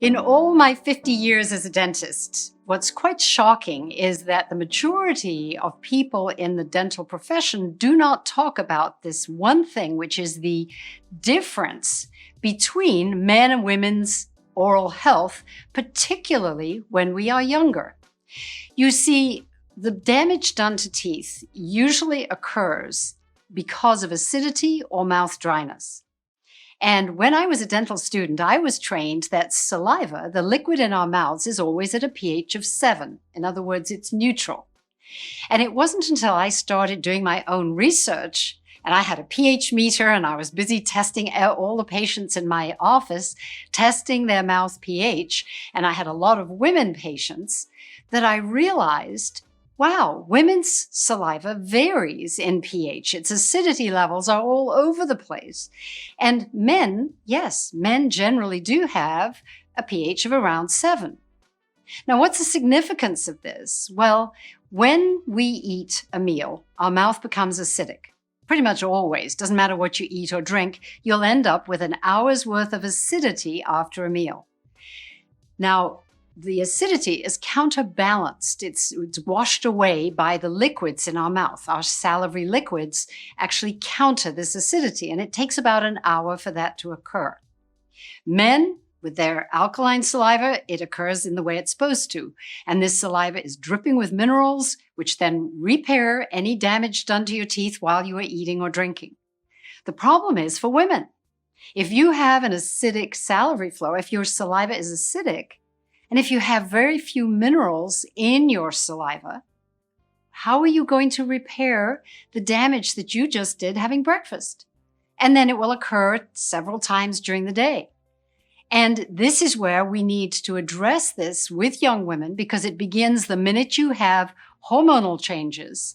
In all my 50 years as a dentist, what's quite shocking is that the majority of people in the dental profession do not talk about this one thing, which is the difference between men and women's oral health, particularly when we are younger. You see, the damage done to teeth usually occurs because of acidity or mouth dryness. And when I was a dental student, I was trained that saliva, the liquid in our mouths, is always at a pH of 7. In other words, it's neutral. And it wasn't until I started doing my own research, and I had a pH meter and I was busy testing all the patients in my office, testing their mouth pH, and I had a lot of women patients, that I realized, wow, women's saliva varies in pH. Its acidity levels are all over the place. And men, yes, men generally do have a pH of around 7. Now, what's the significance of this? Well, when we eat a meal, our mouth becomes acidic. Pretty much always. Doesn't matter what you eat or drink, you'll end up with an hour's worth of acidity after a meal. Now, the acidity is counterbalanced. It's washed away by the liquids in our mouth. Our salivary liquids actually counter this acidity, and it takes about an hour for that to occur. Men, with their alkaline saliva, it occurs in the way it's supposed to. And this saliva is dripping with minerals, which then repair any damage done to your teeth while you are eating or drinking. The problem is for women. If you have an acidic salivary flow, if your saliva is acidic, and if you have very few minerals in your saliva, how are you going to repair the damage that you just did having breakfast? And then it will occur several times during the day. And this is where we need to address this with young women, because it begins the minute you have hormonal changes,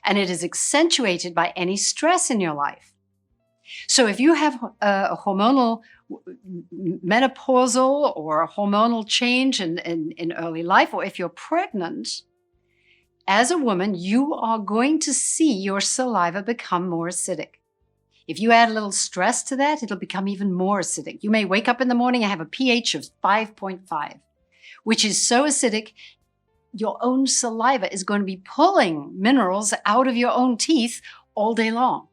and it is accentuated by any stress in your life. So if you have a hormonal menopausal or a hormonal change in early life, or if you're pregnant, as a woman, you are going to see your saliva become more acidic. If you add a little stress to that, it'll become even more acidic. You may wake up in the morning and have a pH of 5.5, which is so acidic, your own saliva is going to be pulling minerals out of your own teeth all day long.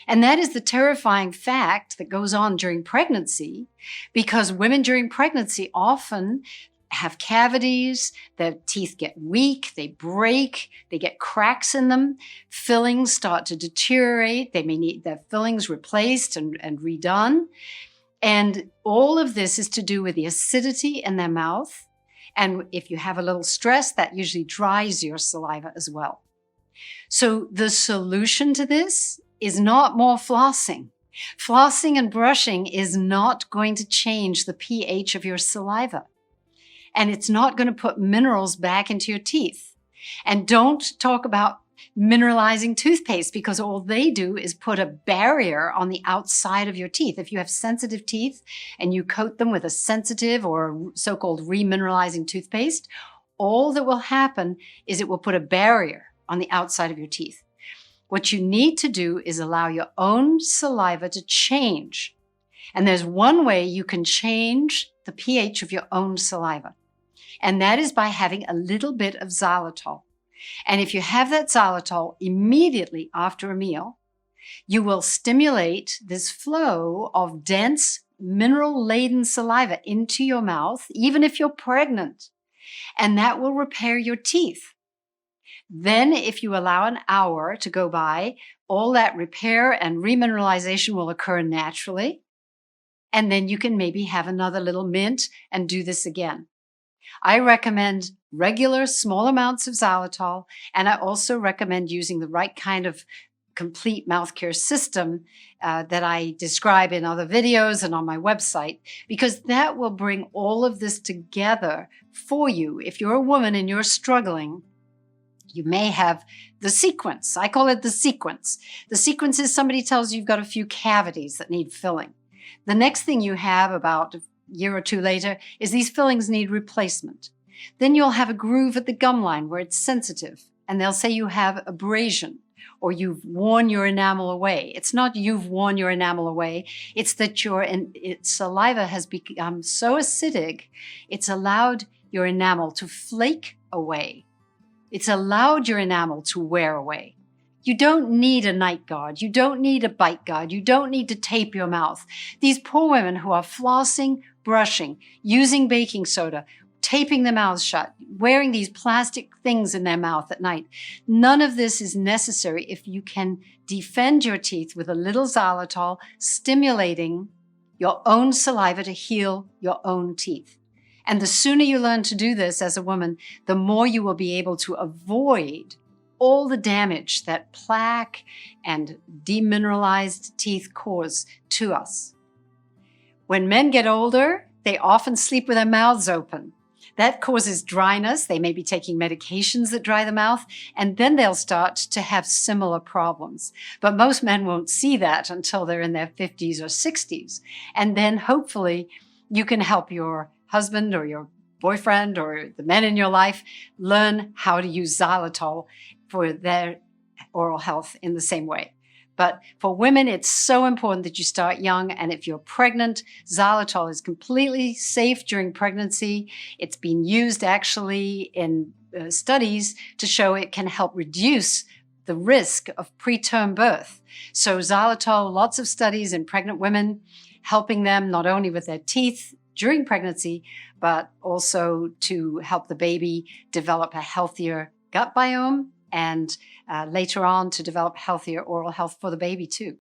And that is the terrifying fact that goes on during pregnancy, because women during pregnancy often have cavities, their teeth get weak, they break, they get cracks in them, fillings start to deteriorate, they may need their fillings replaced and redone. And all of this is to do with the acidity in their mouth. And if you have a little stress, that usually dries your saliva as well. So the solution to this is not more flossing. Flossing and brushing is not going to change the pH of your saliva. And it's not going to put minerals back into your teeth. And don't talk about mineralizing toothpaste, because all they do is put a barrier on the outside of your teeth. If you have sensitive teeth and you coat them with a sensitive or so-called remineralizing toothpaste, all that will happen is it will put a barrier on the outside of your teeth. What you need to do is allow your own saliva to change. And there's one way you can change the pH of your own saliva. And that is by having a little bit of xylitol. And if you have that xylitol immediately after a meal, you will stimulate this flow of dense, mineral-laden saliva into your mouth, even if you're pregnant. And that will repair your teeth. Then, if you allow an hour to go by, all that repair and remineralization will occur naturally. And then you can maybe have another little mint and do this again. I recommend regular small amounts of xylitol, and I also recommend using the right kind of complete mouth care system that I describe in other videos and on my website, because that will bring all of this together for you. If you're a woman and you're struggling, you may have the sequence. I call it the sequence. The sequence is somebody tells you you've got a few cavities that need filling. The next thing you have about a year or two later is these fillings need replacement. Then you'll have a groove at the gum line where it's sensitive, and they'll say you have abrasion. or you've worn your enamel away. It's not you've worn your enamel away. It's that your saliva has become so acidic, it's allowed your enamel to flake away. It's allowed your enamel to wear away. You don't need a night guard. You don't need a bite guard. You don't need to tape your mouth. These poor women who are flossing, brushing, using baking soda, taping their mouths shut, wearing these plastic things in their mouth at night. None of this is necessary if you can defend your teeth with a little xylitol, stimulating your own saliva to heal your own teeth. And the sooner you learn to do this as a woman, the more you will be able to avoid all the damage that plaque and demineralized teeth cause to us. When men get older, they often sleep with their mouths open. That causes dryness. They may be taking medications that dry the mouth, and then they'll start to have similar problems. But most men won't see that until they're in their 50s or 60s. And then hopefully you can help your husband or your boyfriend or the men in your life learn how to use xylitol for their oral health in the same way. But for women, it's so important that you start young. And if you're pregnant, xylitol is completely safe during pregnancy. It's been used actually in studies to show it can help reduce the risk of preterm birth. So xylitol, lots of studies in pregnant women, helping them not only with their teeth during pregnancy, but also to help the baby develop a healthier gut biome and later on to develop healthier oral health for the baby too.